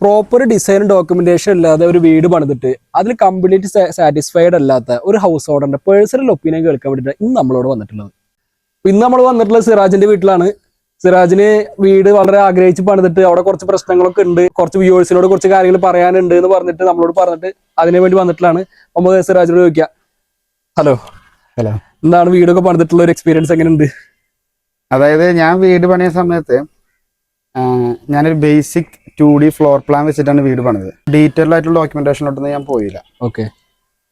Proper design documentation ഇല്ലാതെ ഒരു വീട് പണിതിട്ട് അതിൽ കംപ്ലീറ്റ് സാറ്റിസ്ഫൈഡ് അല്ലാത്ത ഒരു ഹൗസ് ഓണറിന്റെ പേഴ്സണൽ ഒപ്പീനിയൻ കേൾക്കാൻ വേണ്ടിയിട്ട് ഇന്ന് നമ്മളോട് വന്നിട്ടുള്ളത്. ഇന്ന് നമ്മൾ വന്നിട്ടുള്ളത് സിറാജിന്റെ വീട്ടിലാണ്. സിറാജിന് വീട് വളരെ ആഗ്രഹിച്ച് പണിതിട്ട് അവിടെ കുറച്ച് പ്രശ്നങ്ങളൊക്കെ ഉണ്ട്, കുറച്ച് വ്യൂവേഴ്സിനോട് കുറച്ച് കാര്യങ്ങൾ പറയാനുണ്ട് എന്ന് പറഞ്ഞിട്ട് നമ്മളോട് പറഞ്ഞിട്ട് അതിനു വേണ്ടി വന്നിട്ടുള്ളതാണ്. നമുക്ക് സിറാജിനോട് ചോദിക്കാം. ഹലോ ഹലോ, എന്താണ് വീടൊക്കെ പണിതിട്ടുള്ള ഒരു എക്സ്പീരിയൻസ് എങ്ങനെയുണ്ട്? അതായത് ഞാൻ വീട് പണിയ സമയത്ത് ഞാനൊരു ബേസിക് 2D ഫ്ലോർ പ്ലാൻ വെച്ചിട്ടാണ് വീട് പണിത്. ഡീറ്റെയിൽ ആയിട്ടുള്ള ഡോക്യുമെന്റേഷനിലോട്ടൊന്നും ഞാൻ പോയില്ല. ഓക്കെ,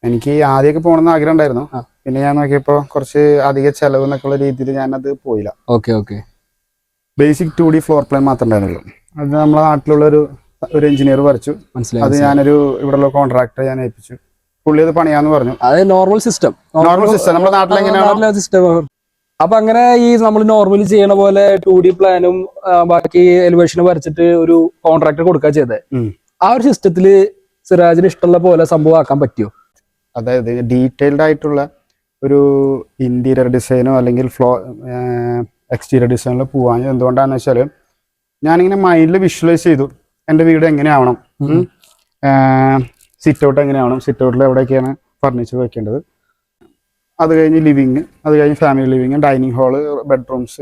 എനിക്ക് ആദ്യമൊക്കെ പോകണമെന്ന് ആഗ്രഹം ഉണ്ടായിരുന്നു. പിന്നെ ഞാൻ നോക്കിയപ്പോൾ കുറച്ച് അധിക ചെലവ് എന്നൊക്കെയുള്ള രീതിയിൽ ഞാനത് പോയില്ല. Okay okay, basic 2D floor plan മാത്രമേ ഉണ്ടായിരുന്നുള്ളൂ. അത് നമ്മളെ നാട്ടിലുള്ള ഒരു എഞ്ചിനീയർ വരച്ചു. അത് ഞാനൊരു ഇവിടെയുള്ള കോൺട്രാക്ടറെ ഞാൻ ഏൽപ്പിച്ചു. പുള്ളി അത് പണിയാന്ന് പറഞ്ഞു. അത് നോർമൽ സിസ്റ്റം നമ്മുടെ നാട്ടിലെങ്ങനെയാണ് സിസ്റ്റം. അപ്പൊ അങ്ങനെ ഈ നമ്മൾ നോർമലി ചെയ്യണ പോലെ 2D പ്ലാനും ബാക്കി എലിവേഷനും വരച്ചിട്ട് ഒരു കോൺട്രാക്ടർ കൊടുക്കുക ചെയ്തത്. ആ ഒരു സിസ്റ്റത്തില് സിറാജിന് ഇഷ്ടമുള്ള പോലെ സംഭവം ആക്കാൻ പറ്റിയോ? അതായത് ഡീറ്റെയിൽഡ് ആയിട്ടുള്ള ഒരു ഇന്റീരിയർ ഡിസൈനോ അല്ലെങ്കിൽ എക്സ്റ്റീരിയർ ഡിസൈനിലോ പോവാൻ എന്തുകൊണ്ടാണെന്ന് വെച്ചാൽ ഞാനിങ്ങനെ മൈൻഡിൽ വിഷ്വലൈസ് ചെയ്തു എൻ്റെ വീട് എങ്ങനെയാവണം, സിറ്റ് ഔട്ട് എങ്ങനെയാവണം, സിറ്റ് ഔട്ടിൽ എവിടെയൊക്കെയാണ് ഫർണിച്ചർ വെക്കേണ്ടത്, അത് കഴിഞ്ഞ് ലിവിങ്, അത് കഴിഞ്ഞ് family living, dining hall, bedrooms,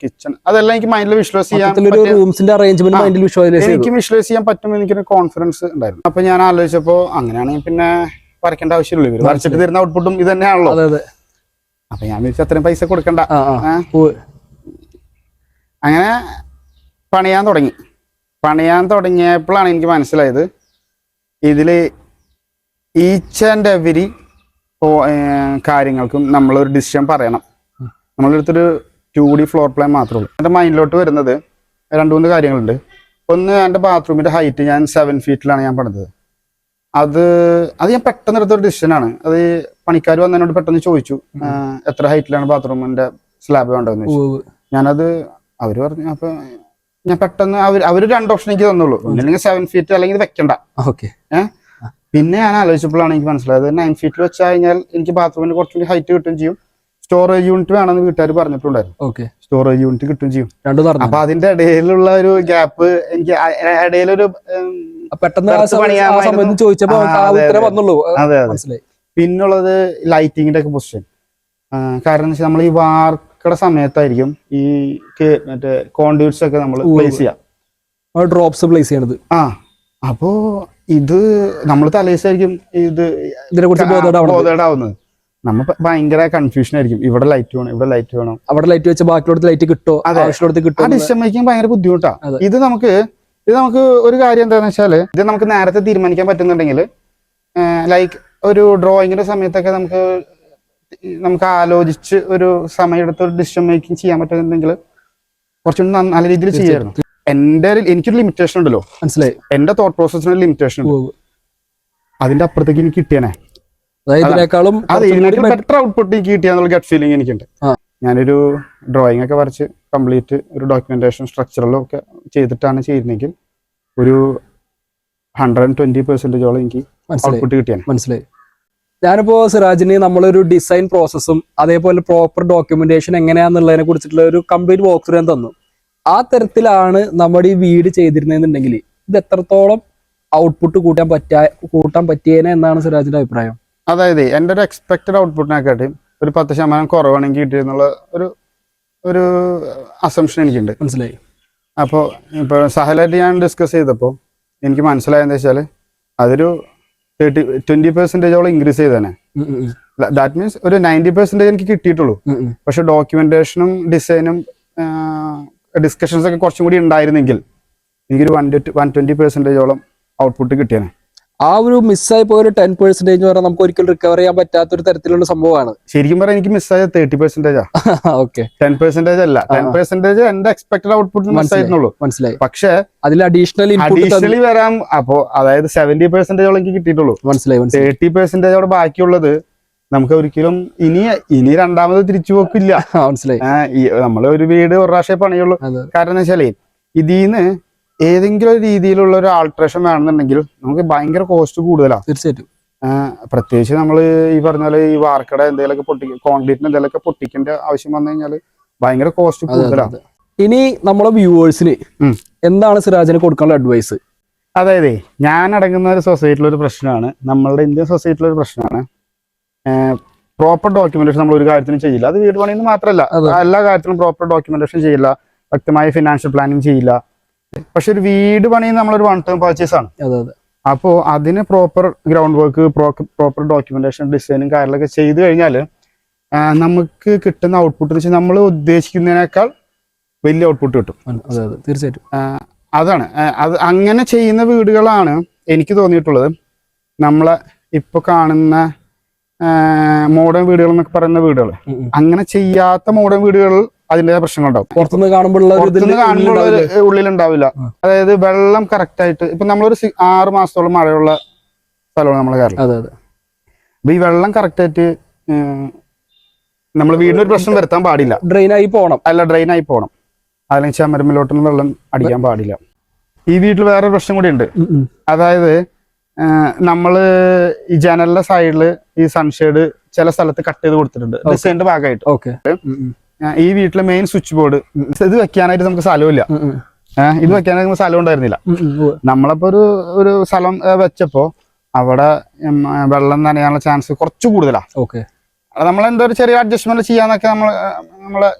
kitchen, അതെല്ലാം എനിക്ക് മൈൻഡിൽ വിഷ്വലൈസ് ചെയ്യാൻ എനിക്ക് വിഷ്വലൈസ് ചെയ്യാൻ പറ്റും. എനിക്കൊരു കോൺഫിഡൻസ് ഉണ്ടായിരുന്നു. അപ്പൊ ഞാൻ ആലോചിച്ചപ്പോ അങ്ങനെയാണെങ്കിൽ പിന്നെ വരയ്ക്കേണ്ട ആവശ്യമില്ല, ഇവർ വരച്ചിട്ട് തരുന്ന ഔട്ട്പുട്ടും ഇത് തന്നെയാണല്ലോ. അപ്പൊ ഞാൻ വിളിച്ചു അത്രയും പൈസ കൊടുക്കണ്ട. അങ്ങനെ പണിയാൻ തുടങ്ങിയപ്പോഴാണ് എനിക്ക് മനസ്സിലായത് ഇതില് ഈച്ച് ആൻഡ് എവരി കാര്യങ്ങൾക്കും നമ്മളൊരു ഡിസിഷൻ പറയണം. നമ്മളെടുത്തൊരു 2D ഫ്ലോർ പ്ലാൻ മാത്രമേ ഉള്ളൂ. എൻ്റെ മൈൻഡിലോട്ട് വരുന്നത് 2-3 കാര്യങ്ങളുണ്ട്. ഒന്ന്, എൻ്റെ ബാത്റൂമിൻ്റെ ഹൈറ്റ് ഞാൻ 7 ഫീറ്റിലാണ് ഞാൻ പണിതത്. അത് ഞാൻ പെട്ടെന്ന് എടുത്തൊരു ഡിസിഷനാണ്. അത് പണിക്കാർ വന്നതിനോട് പെട്ടെന്ന് ചോദിച്ചു എത്ര ഹൈറ്റിലാണ് ബാത്റൂമിൻ്റെ സ്ലാബ് വേണ്ടതെന്ന് ചോദിച്ചു. ഞാനത് അവർ പറഞ്ഞു. അപ്പൊ ഞാൻ പെട്ടെന്ന് അവര് 2 ഓപ്ഷൻ എനിക്ക് തന്നുള്ളൂ, ഒന്നില്ലെങ്കിൽ 7 ഫീറ്റ് അല്ലെങ്കിൽ വെക്കണ്ട. പിന്നെ ഞാൻ ആലോചിച്ചപ്പോഴാണ് എനിക്ക് മനസ്സിലായത് 9 ഫീറ്റിൽ വെച്ച് കഴിഞ്ഞാൽ എനിക്ക് ബാത്റൂമിന് കുറച്ചുകൂടി ഹൈറ്റ് കിട്ടുകയും ചെയ്യും, സ്റ്റോറേജ് യൂണിറ്റ് വേണമെന്ന് വീട്ടുകാർ പറഞ്ഞിട്ടുണ്ടായിരുന്നു. സ്റ്റോറേജ് യൂണിറ്റ് കിട്ടുകയും ചെയ്യും. അപ്പൊ അതിന്റെ ഇടയിലുള്ള ഒരു ഗ്യാപ്പ് എനിക്ക് ഇടയിലൊരു പിന്നുള്ളത് ലൈറ്റിങ്ങിന്റെ ഒക്കെ പൊസിഷൻ. കാരണം എന്ന് വെച്ചാൽ നമ്മൾ ഈ വാർക്കയുടെ സമയത്തായിരിക്കും ഈ മറ്റേ കോൺഡ്യൂട്ട്സ് ഒക്കെ നമ്മൾ പ്ലേസ് ചെയ്യാം, ഡ്രോപ്സ് പ്ലേസ് ചെയ്യണത്. അപ്പോ ഇത് നമ്മൾ തലേസായിരിക്കും ഇതിനെ കുറിച്ച് ബോധേടാവുന്നത്. നമ്മൾ ഭയങ്കര കൺഫ്യൂഷൻ ആയിരിക്കും. ഇവിടെ ലൈറ്റ് വേണം, ഇവിടെ ലൈറ്റ് വേണം, അവിടെ ലൈറ്റ് വെച്ച് ബാക്കിയോടത്ത് ലൈറ്റ് കിട്ടോ, ഡിസിഷൻ മേക്കിംഗ് ഭയങ്കര ബുദ്ധിമുട്ടാണ്. ഇത് നമുക്ക് ഒരു കാര്യം എന്താണെന്ന് വെച്ചാൽ ഇത് നമുക്ക് നേരത്തെ തീരുമാനിക്കാൻ പറ്റുന്നുണ്ടെങ്കിൽ, ലൈക്ക് ഒരു ഡ്രോയിങ്ങിന്റെ സമയത്തൊക്കെ നമുക്ക് ആലോചിച്ച് ഒരു സമയമെടുത്ത് ഒരു ഡിസിഷൻ മേക്കിംഗ് ചെയ്യാൻ പറ്റുന്നുണ്ടെങ്കിൽ കുറച്ചുകൂടി നല്ല രീതിയിൽ ചെയ്യായിരുന്നു. എനിക്കൊരു ലിമിറ്റേഷൻ ഉണ്ടല്ലോ, മനസ്സിലായി. എന്റെ തോട്ട് പ്രോസസ്സിന് ലിമിറ്റേഷൻ ഉണ്ട്. അതിന്റെ അപ്പുറത്തേക്ക് എനിക്ക് കിട്ടിയാനേ ബെറ്റർ ഔട്ട്പുട്ട് എനിക്ക് കിട്ടിയാന്നുള്ള ഗട്ട് ഫീലിംഗ് എനിക്കുണ്ട്. ഞാനൊരു ഡ്രോയിങ് ഒക്കെ വരച്ച് കംപ്ലീറ്റ് ഒരു ഡോക്യുമെന്റേഷൻ സ്ട്രക്ചറലും ഒക്കെ ചെയ്തിട്ടാണ് ചെയ്യുന്നതെങ്കിൽ ഒരു 120% എനിക്ക് ഔട്ട്പുട്ട് കിട്ടിയാണ്. മനസ്സിലായി. ഞാനിപ്പോ സിറാജിന് നമ്മളൊരു ഡിസൈൻ പ്രോസസ്സും അതേപോലെ പ്രോപ്പർ ഡോക്യുമെന്റേഷൻ എങ്ങനെയാന്നുള്ളതിനെ കുറിച്ചിട്ടുള്ള ഒരു കംപ്ലീറ്റ് ബോക്സ് ഞാൻ തന്നു. ആ തരത്തിലാണ് നമ്മുടെ ഈ വീട് ചെയ്തിരുന്നതെന്നുണ്ടെങ്കിൽ ഇത് എത്രത്തോളം ഔട്ട്പുട്ട് കൂട്ടാൻ പറ്റിയേനെ എന്നാണ് സിറാജിന്റെ അഭിപ്രായം? അതായത് എൻ്റെ ഒരു എക്സ്പെക്റ്റഡ് ഔട്ട്പുട്ടിനെക്കാട്ടി ഒരു 10% കുറവാണെങ്കിൽ കിട്ടിയെന്നുള്ള ഒരു അസംഷൻ എനിക്കുണ്ട്. മനസ്സിലായി. അപ്പോൾ ഇപ്പോൾ സഹലായിട്ട് ഞാൻ ഡിസ്കസ് ചെയ്തപ്പോൾ എനിക്ക് മനസ്സിലായെന്ന് വെച്ചാൽ അതൊരു 20% ഇൻക്രീസ് ചെയ്തേനെ. ദാറ്റ് മീൻസ് ഒരു 90% എനിക്ക് കിട്ടിയിട്ടുള്ളൂ. പക്ഷെ ഡോക്യുമെന്റേഷനും ഡിസൈനും ഡിസ്കഷൻസ് ഒക്കെ കുറച്ചും കൂടി ഉണ്ടായിരുന്നെങ്കിൽ എനിക്കൊരു 120% ഔട്ട്പുട്ട് കിട്ടിയാണ്. ആ ഒരു മിസ്സായി പോയ ഒരു 10% പറഞ്ഞാൽ നമുക്ക് ഒരിക്കലും റിക്കവർ ചെയ്യാൻ പറ്റാത്ത ഒരു തരത്തിലുള്ള സംഭവമാണ്. ശരിക്കും പറഞ്ഞാൽ എനിക്ക് മിസ്സായ 30%. ഓക്കെ, 10% അല്ല. 10% എന്റെ എക്സ്പെക്ടഡ് ഔട്ട്പുട്ട് മിസ്സായിരുന്നുള്ളൂ. മനസ്സിലായി. പക്ഷെ അതിൽ അഡീഷണലി വരാം. അപ്പോ അതായത് 70% എനിക്ക് കിട്ടിയിട്ടുള്ളൂ. മനസ്സിലായി. 30% ബാക്കിയുള്ളത് നമുക്ക് ഒരിക്കലും ഇനി രണ്ടാമത് തിരിച്ചു പോക്കില്ല. മനസ്സിലായി. നമ്മള് ഒരു വീട് ഒരു പ്രാവശ്യം പണിയുള്ളൂ. കാരണം എന്ന് വെച്ചാലേ ഇതിന്ന് ഏതെങ്കിലും ഒരു രീതിയിലുള്ള ഒരു ആൾട്രേഷൻ വേണമെന്നുണ്ടെങ്കിൽ നമുക്ക് ഭയങ്കര കോസ്റ്റ് കൂടുതലാണ്. തീർച്ചയായിട്ടും. പ്രത്യേകിച്ച് നമ്മൾ ഈ പറഞ്ഞ പോലെ ഈ വാർക്കട എന്തെങ്കിലുമൊക്കെ കോൺക്രീറ്റിന് എന്തെങ്കിലുമൊക്കെ പൊട്ടിക്കേണ്ട ആവശ്യം വന്നു കഴിഞ്ഞാൽ ഭയങ്കര കോസ്റ്റ് കൂടുതലാണ്. ഇനി നമ്മളെ വ്യൂവേഴ്സിന് എന്താണ് സിറാജിന് കൊടുക്കാനുള്ള അഡ്വൈസ്? അതായത് ഞാൻ അടങ്ങുന്ന ഒരു സൊസൈറ്റിയിലൊരു പ്രശ്നമാണ്, നമ്മളുടെ ഇന്ത്യൻ സൊസൈറ്റിയിലൊരു പ്രശ്നമാണ്. പ്രോപ്പർ ഡോക്യുമെന്റേഷൻ നമ്മൾ ഒരു കാര്യത്തിനും ചെയ്യില്ല. അത് വീട് പണിയെന്ന് മാത്രമല്ല, എല്ലാ കാര്യത്തിലും പ്രോപ്പർ ഡോക്യുമെന്റേഷൻ ചെയ്യില്ല, വ്യക്തമായ ഫിനാൻഷ്യൽ പ്ലാനിങ് ചെയ്യില്ല. പക്ഷെ ഒരു വീട് പണിയുന്നത് നമ്മളൊരു വൺ ടൈം പർച്ചേസ് ആണ്. അപ്പോൾ അതിന് proper ground work, proper documentation, ഡിസൈനും കാര്യങ്ങളൊക്കെ ചെയ്തു കഴിഞ്ഞാൽ നമുക്ക് കിട്ടുന്ന ഔട്ട്പുട്ട് എന്ന് വെച്ചാൽ നമ്മൾ ഉദ്ദേശിക്കുന്നതിനേക്കാൾ വലിയ ഔട്ട്പുട്ട് കിട്ടും. തീർച്ചയായിട്ടും അതാണ് അത്. അങ്ങനെ ചെയ്യുന്ന വീടുകളാണ് എനിക്ക് തോന്നിയിട്ടുള്ളത് നമ്മളെ ഇപ്പൊ കാണുന്ന മോഡേൺ വീടുകൾ എന്നൊക്കെ പറയുന്ന വീടുകൾ. അങ്ങനെ ചെയ്യാത്ത മോഡേൺ വീടുകൾ അതിന്റെ പ്രശ്നങ്ങളുണ്ടാവും. പുറത്തുനിന്ന് കാണുമ്പോൾ ഉള്ളിലുണ്ടാവില്ല. അതായത് വെള്ളം കറക്റ്റ് ആയിട്ട്, ഇപ്പൊ നമ്മളൊരു 6 മാസത്തോളം മഴയുള്ള സ്ഥലമാണ് നമ്മളെ കേരളം. അപ്പൊ ഈ വെള്ളം കറക്റ്റ് ആയിട്ട് നമ്മൾ വീടിനൊരു പ്രശ്നം വരുത്താൻ പാടില്ല. ഡ്രെയിനായി പോകണം. അല്ലെങ്കിൽ ചമരമ്മിലോട്ടൊന്നും വെള്ളം അടിക്കാൻ പാടില്ല. ഈ വീട്ടിൽ വേറെ പ്രശ്നം കൂടി ഉണ്ട്. അതായത് നമ്മള് ഈ ജനലിന്റെ സൈഡില് ഈ സൺഷെയ്ഡ് ചില സ്ഥലത്ത് കട്ട് ചെയ്ത് കൊടുത്തിട്ടുണ്ട് ഡിസൈനിന്റെ ഭാഗമായിട്ട്. ഈ വീട്ടിലെ മെയിൻ സ്വിച്ച് ബോർഡ് ഇത് വെക്കാനായിട്ട് നമുക്ക് സ്ഥലമില്ല. ഇത് വെക്കാനായിട്ട് നമുക്ക് സ്ഥലം ഉണ്ടായിരുന്നില്ല. നമ്മളപ്പോ ഒരു സ്ഥലം വെച്ചപ്പോ അവിടെ വെള്ളം നനയാനുള്ള ചാൻസ് കുറച്ച് കൂടുതലാണ്. നമ്മളെന്തോ ഒരു ചെറിയ അഡ്ജസ്റ്റ്മെന്റ് ചെയ്യാന്നൊക്കെ നമ്മളെ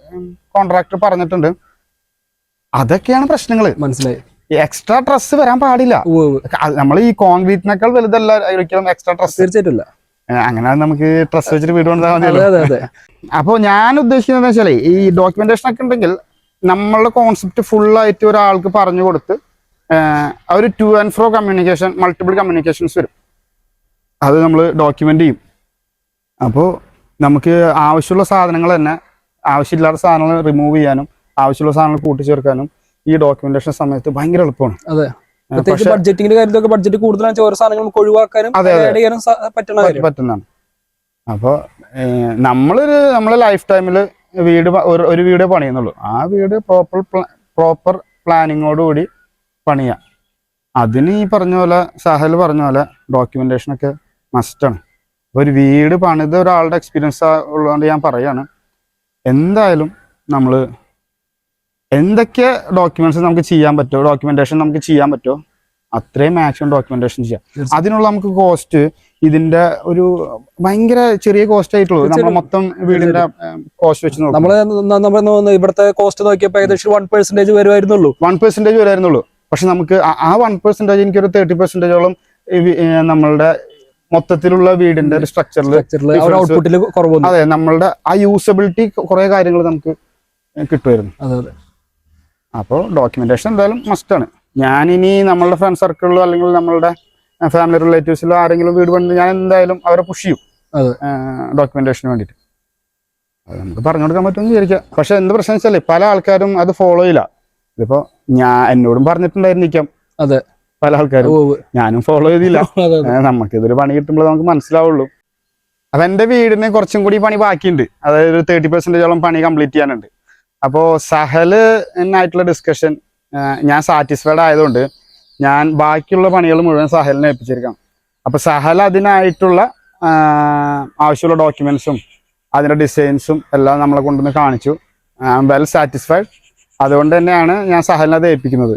കോൺട്രാക്ടർ പറഞ്ഞിട്ടുണ്ട്. അതൊക്കെയാണ് പ്രശ്നങ്ങൾ. മനസ്സിലായി. എക്സ്ട്രാ ട്രസ് വരാൻ പാടില്ല. നമ്മൾ ഈ കോൺക്രീറ്റിനേക്കാൾ വലുതല്ല ഒരിക്കലും എക്സ്ട്രാ ട്രസ്. തീർച്ചയായിട്ടും അങ്ങനെ നമുക്ക് ട്രസ് വെച്ചിട്ട് വീട് കൊണ്ടാൽ മതിയല്ലോ. അപ്പോൾ ഞാൻ ഉദ്ദേശിക്കുന്നത് വെച്ചാൽ ഈ ഡോക്യുമെന്റേഷൻ ഒക്കെ ഉണ്ടെങ്കിൽ നമ്മളുടെ കോൺസെപ്റ്റ് ഫുള്ളായിട്ട് ഒരാൾക്ക് പറഞ്ഞു കൊടുത്ത് ഒരു two and fro communication, multiple communications വരും. അത് നമ്മൾ ഡോക്യുമെന്റ് ചെയ്യും. അപ്പോൾ നമുക്ക് ആവശ്യമുള്ള സാധനങ്ങൾ തന്നെ, ആവശ്യമില്ലാത്ത സാധനങ്ങൾ റിമൂവ് ചെയ്യാനും ആവശ്യമുള്ള സാധനങ്ങൾ കൂട്ടിച്ചേർക്കാനും ഈ ഡോക്യുമെന്റേഷൻ സമയത്ത് ഭയങ്കര എളുപ്പമാണ്. ബഡ്ജറ്റിന്റെ കാര്യത്തിലൊക്കെ ബഡ്ജറ്റ് കൂടുതലാണ്, ഓരോ സാധനങ്ങൾ നമുക്ക് ഒഴിവാക്കാനും പറ്റുന്നതാണ്. അപ്പോൾ നമ്മളെ ലൈഫ് ടൈമിൽ ഒരു വീട് പണിയുന്നുള്ളൂ. ആ വീട് പ്രോപ്പർ പ്ലാനിങ്ങോടുകൂടി പണിയാം. അതിന് ഈ പറഞ്ഞ പോലെ സഹൽ പറഞ്ഞ പോലെ ഡോക്യുമെന്റേഷൻ ഒക്കെ മസ്റ്റാണ്. ഒരു വീട് പണിത് ഒരാളുടെ എക്സ്പീരിയൻസ് ഉള്ളതുകൊണ്ട് ഞാൻ പറയാണ്, എന്തായാലും നമ്മൾ എന്തൊക്കെ ഡോക്യുമെന്റ്സ് നമുക്ക് ചെയ്യാൻ പറ്റുമോ, ഡോക്യുമെന്റേഷൻ നമുക്ക് ചെയ്യാൻ പറ്റുമോ അത്രയും മാക്സിമം ഡോക്യുമെന്റേഷൻ ചെയ്യാം. അതിനുള്ള നമുക്ക് കോസ്റ്റ് ഇതിന്റെ ഒരു ഭയങ്കര ചെറിയ കോസ്റ്റ് ആയിട്ടുള്ളൂ. നമ്മൾ മൊത്തം വീടിന്റെ കോസ്റ്റ് വെച്ച് നോക്കാം. ഇവിടുത്തെ കോസ്റ്റ് നോക്കിയപ്പോൾ ഏകദേശം 1% വരുമായിരുന്നുള്ളൂ. 1% വരുമായിരുന്നുള്ളൂ. പക്ഷെ നമുക്ക് ആ 1% എനിക്കൊരു 30%ഓളം നമ്മളുടെ മൊത്തത്തിലുള്ള വീടിന്റെ ഒരു സ്ട്രക്ചറിൽ അതെ നമ്മളുടെ ആ യൂസബിലിറ്റി കുറെ കാര്യങ്ങൾ നമുക്ക് കിട്ടുമായിരുന്നു. അപ്പോൾ ഡോക്യുമെന്റേഷൻ എന്തായാലും മസ്റ്റാണ്. ഞാനിനി നമ്മളുടെ ഫ്രണ്ട് സർക്കിളിലോ അല്ലെങ്കിൽ നമ്മളുടെ ഫാമിലി റിലേറ്റീവ്സിലോ ആരെങ്കിലും വീട് പണിത് ഞാൻ എന്തായാലും അവരെ പുഷ് ചെയ്യും ഡോക്യുമെന്റേഷന് വേണ്ടിയിട്ട്. അത് നമുക്ക് പറഞ്ഞു കൊടുക്കാൻ പറ്റുമെന്ന് വിചാരിക്കാം. പക്ഷെ എന്ത് പ്രശ്നം വെച്ചാൽ പല ആൾക്കാരും അത് ഫോളോ ചെയ്യില്ല. ഇതിപ്പോ എന്നോടും പറഞ്ഞിട്ടുണ്ടായിരിക്കാം പല ആൾക്കാരും, ഞാനും ഫോളോ ചെയ്തില്ല. നമുക്കിതൊരു പണി കിട്ടുമ്പോൾ നമുക്ക് മനസ്സിലാവുള്ളൂ. അപ്പൊ എന്റെ വീടിന് കുറച്ചും കൂടി പണി ബാക്കിയുണ്ട്. അതായത് ഒരു 30%ഓളം പണി കംപ്ലീറ്റ് ചെയ്യാനുണ്ട്. അപ്പോൾ സഹല് എന്നായിട്ടുള്ള ഡിസ്കഷൻ ഞാൻ സാറ്റിസ്ഫൈഡ് ആയതുകൊണ്ട് ഞാൻ ബാക്കിയുള്ള പണികൾ മുഴുവൻ സഹലിനെ ഏൽപ്പിച്ചിരിക്കാം. അപ്പോൾ സഹൽ അതിനായിട്ടുള്ള ആവശ്യമുള്ള ഡോക്യുമെന്റ്സും അതിൻ്റെ ഡിസൈൻസും എല്ലാം നമ്മളെ കൊണ്ടുവന്ന് കാണിച്ചു. I am well satisfied. അതുകൊണ്ട് തന്നെയാണ് ഞാൻ സഹലിനെ അത് ഏൽപ്പിക്കുന്നത്.